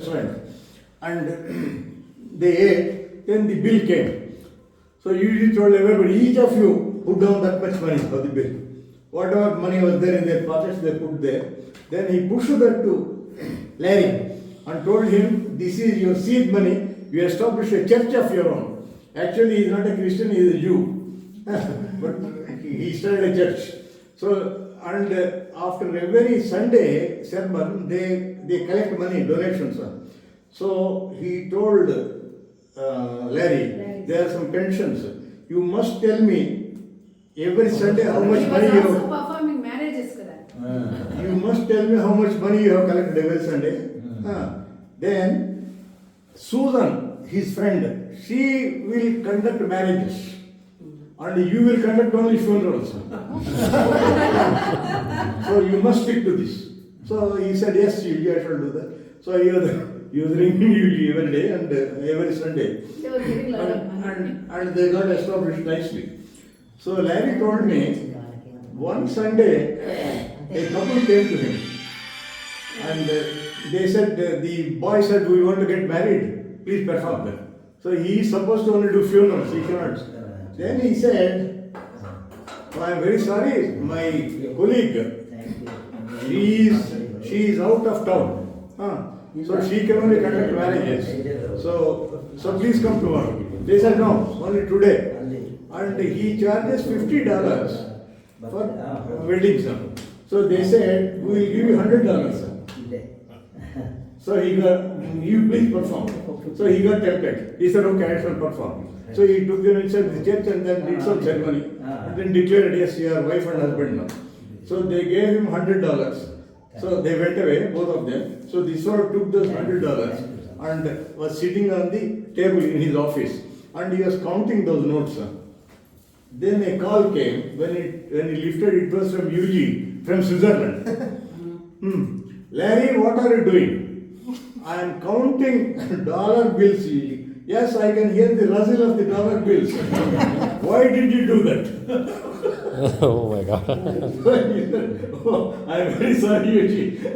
restaurant, and they ate. Then the bill came. So usually told everybody, each of you put down that much money for the bill. Whatever money was there in their pockets, they put there. Then he pushed that to Larry and told him, this is your seed money. You established a church of your own. Actually, he is not a Christian, he is a Jew. But he started a church. So, and after every Sunday sermon, they collect money, donations. So he told Larry, there are some pensions. You must tell me every Sunday how much money you also have. performing marriages for that. You must tell me how much money you have collected every Sunday. Then Susan, his friend, she will conduct marriages. And you will conduct only funerals. So you must stick to this. So he said, yes, I shall do that. So he was ringing you every day and every Sunday. They were giving a lot of money. And they got established nicely. So Larry told me, one Sunday, a couple came to him. And they said, the boy said, we want to get married. Please perform that. So he is supposed to only do funerals, he cannot. Then he said, oh, I am very sorry, my colleague, she is out of town. So she can only conduct marriages. So please come tomorrow. They said, no, only today. And he charges $50 for wedding. So they said, we will give you $100. So he got, you please perform. So he got tempted. He said, okay, I shall perform. So he took them inside the church and then did some ceremony. And then declared, yes, you are wife and husband now. So they gave him $100. So they went away, both of them. So this one took those $100 and was sitting on the table in his office. And he was counting those notes. Then a call came. When he lifted, it was from Eugene, from Switzerland. Larry, what are you doing? I am counting dollar bills. Yes, I can hear the rustle of the dollar bills. Why did you do that? Oh my God. Oh, I am very sorry, Eugene. I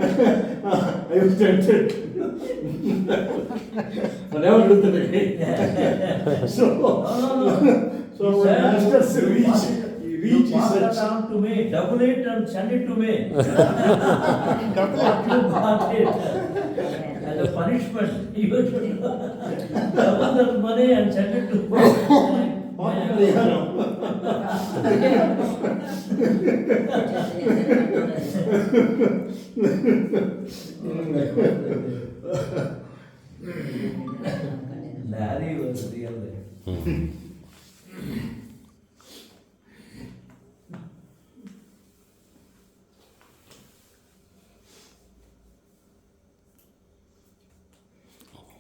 was tempted. I never do that again. So when masters reach Pass down to me, double it and send it to me. What you got it? As a punishment, you should double that money and send it to me. Larry was real there.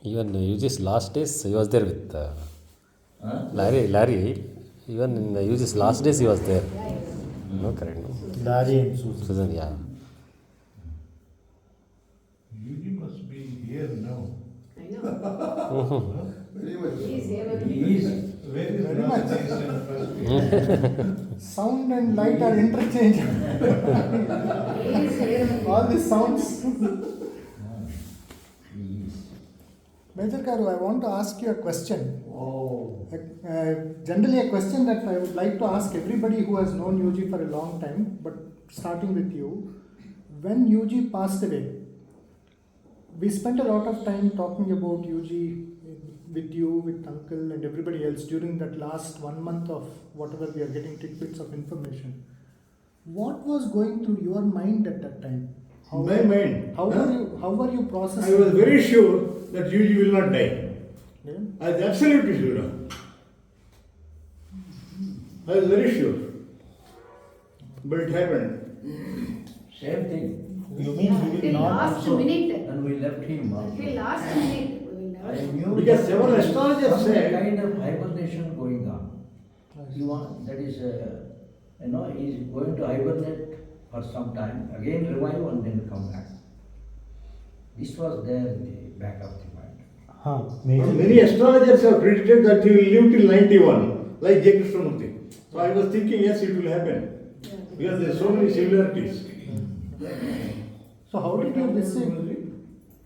Even UG's last days, he was there with Larry. Even in UG's last days, he was there. No, correct. No? Larry and Susan. Susan, yeah. You must be here now. I know. Very much. He's here. He is Where is Very much. first? Sound and light are interchangeable. He is here. All these sounds. he is. Major Karu, I want to ask you a question. Oh. Generally a question that I would like to ask everybody who has known UG for a long time, but starting with you. When UG passed away, we spent a lot of time talking about UG with you, with Uncle and everybody else during that last 1 month of whatever we are getting tidbits of information. What was going through your mind at that time? My mind. How were you processing? I was very sure that Yuji will not die. Yeah? I was absolutely sure. I was very sure. But it happened. Same thing. You mean we will Till not last also? minute. And we left him also. Till last minute. We will I never. knew Because that several there is astrologers some said- kind of hibernation going on. You want, that is, he is going to hibernate for some time, again revive and then come back. This was there in the back of the mind. Many astrologers have predicted that he will live till 91, like J. Krishnamurti. So I was thinking, yes, it will happen. Because there are so many similarities. So how did you receive?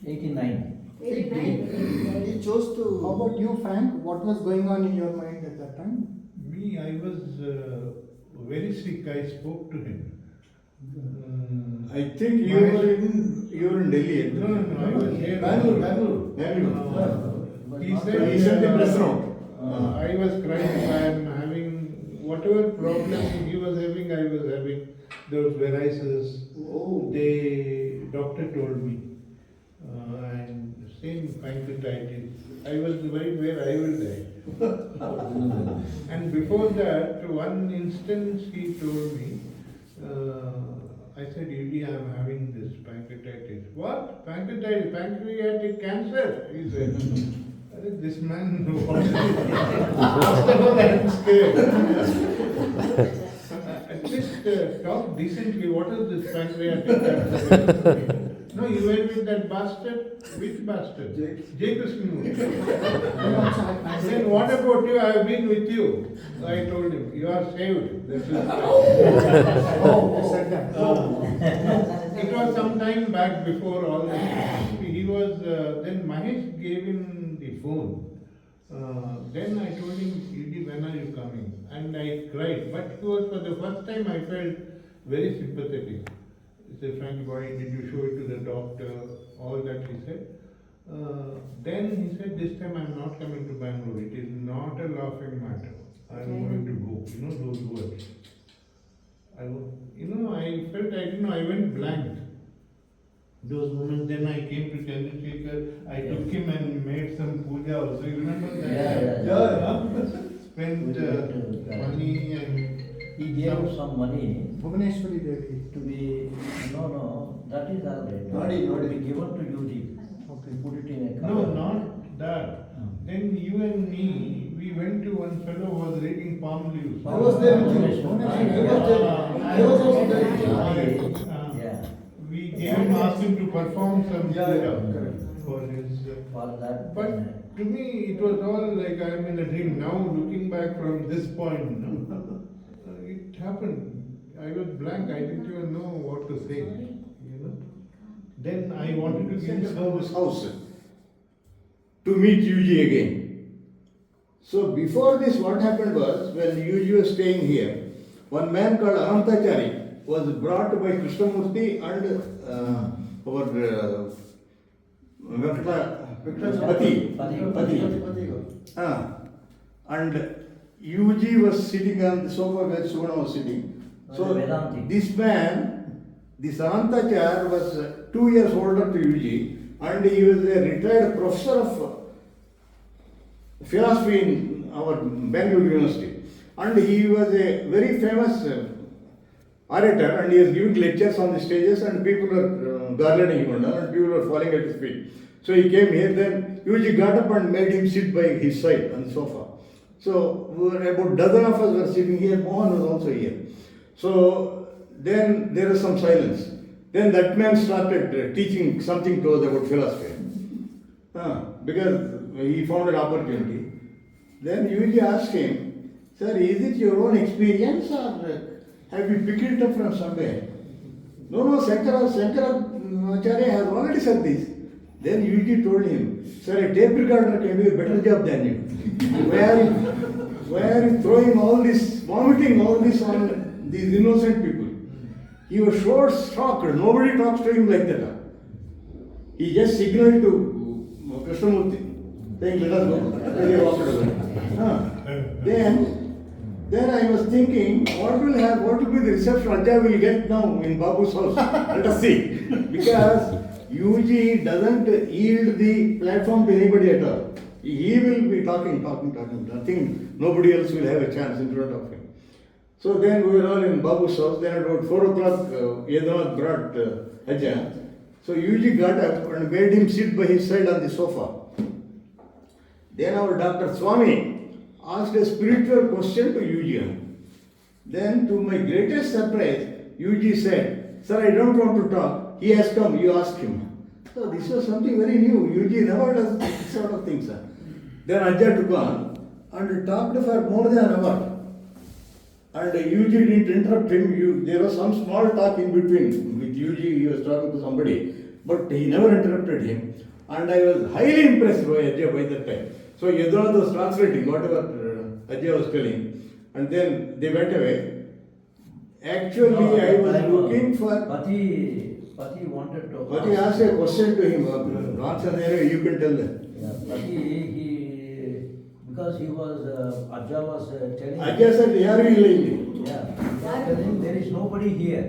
89. 89. He chose to. How about you, Frank? What was going on in your mind at that time? Me, I was very sick. I spoke to him. I think you were in Delhi. No, I was here. Bangalore. He He sent the press note. I was crying. I am having whatever problem he was having. I was having those varices. Oh. The doctor told me, and same pancreatitis. I was worried where I will die. And before that, one instance he told me, I said, Yuji, I am having this pancreatitis. What? Pancreatitis? Pancreatic cancer? He said. I said, this man knows. First of all, I am scared. At least talk decently. What is this pancreatic cancer? No, you were with that bastard? Which bastard? Jay Krishnamurthy. Then what about you? I have been with you. So I told him, you are saved. This is Oh, you said that. It was some time back before all this. He was, then Mahesh gave him the phone. Then I told him, Yuji, when are you coming? And I cried. But it was for the first time I felt very sympathetic. He said, Frank, why did you show it to the doctor? All that he said. Then he said, this time I am not coming to Bangalore. It is not a laughing matter. I am going to go. You know those words. I felt, I went blank. Those moments, then I came to Chandrasekhar, I took him and made some puja also. You remember that? Yeah. Spent money and He gave some money Bhuvaneshwari Devi. to be, no, that is all right. Nadi. To be given to UG. Okay. Put it in a no, cover. not that. Then you and me, we went to one fellow who was reading palm leaves. I was there with you. I was also there with you. Yeah. We gave him, asked him to perform some Yeah, puja correct. for his. For that. But to me, it was all like I am in a dream. Now, looking back from this point, it happened. I was blank. I didn't even know what to say. Then I wanted to Sent give to some. Babu's house to meet Yuji again. So before this, what happened was, when Yuji was staying here, one man called Anantachari was brought by Krishnamurti and our Pati. And Yuji was sitting on the sofa where Suvana was sitting. So Vedanti. this man, this Anantachar, was 2 years older to Yuji, and he was a retired professor of philosophy in our Bangalore University. And he was a very famous orator, and he was giving lectures on the stages, and people were garlanding him and people were falling at his feet. So he came here, then Yuji got up and made him sit by his side on the sofa. So about a dozen of us were sitting here, Mohan was also here. So then there was some silence. Then that man started teaching something to us about philosophy. Because he found an opportunity. Then Yuji asked him, sir, is it your own experience or have you picked it up from somewhere? No, Shankaracharya has already said this. Then Yuji told him, sir, a tape recorder can do a better job than you. Why are you throwing all this, vomiting all this on these innocent people? He was so shocked. Nobody talks to him like that. He just signaled to Krishnamurti, saying, let us go. Then he walked away. Then I was thinking, what will be the reception Ajay will get now in Babu's house? Let us see. Because Yuji doesn't yield the platform to anybody at all. He will be talking. Nothing, nobody else will have a chance in front of him. So then we were all in Babu's house. Then at about 4 o'clock, Yadanath brought Ajay. So Yuji got up and made him sit by his side on the sofa. Then our Dr. Swami asked a spiritual question to Yuji. Then to my greatest surprise, Yuji said, sir, I don't want to talk. He has come, you ask him. So this was something very new. Yuji never does this sort of things. Then Ajay took on and talked for more than an hour. And Yuji didn't interrupt him. There was some small talk in between with Yuji. He was talking to somebody, but he never interrupted him. And I was highly impressed by Ajay by that time. So Yaduranath was translating whatever Ajay was telling, and then they went away. Actually, No, I was that time, looking for. Pati wanted to. But he asked a question to him. Answer there, you can tell them. Yeah, Pati, because he was, Ajja was telling. Ajay said, "Yaru illa ಇಲ್ಲಿ." Yeah, he was telling there is nobody here.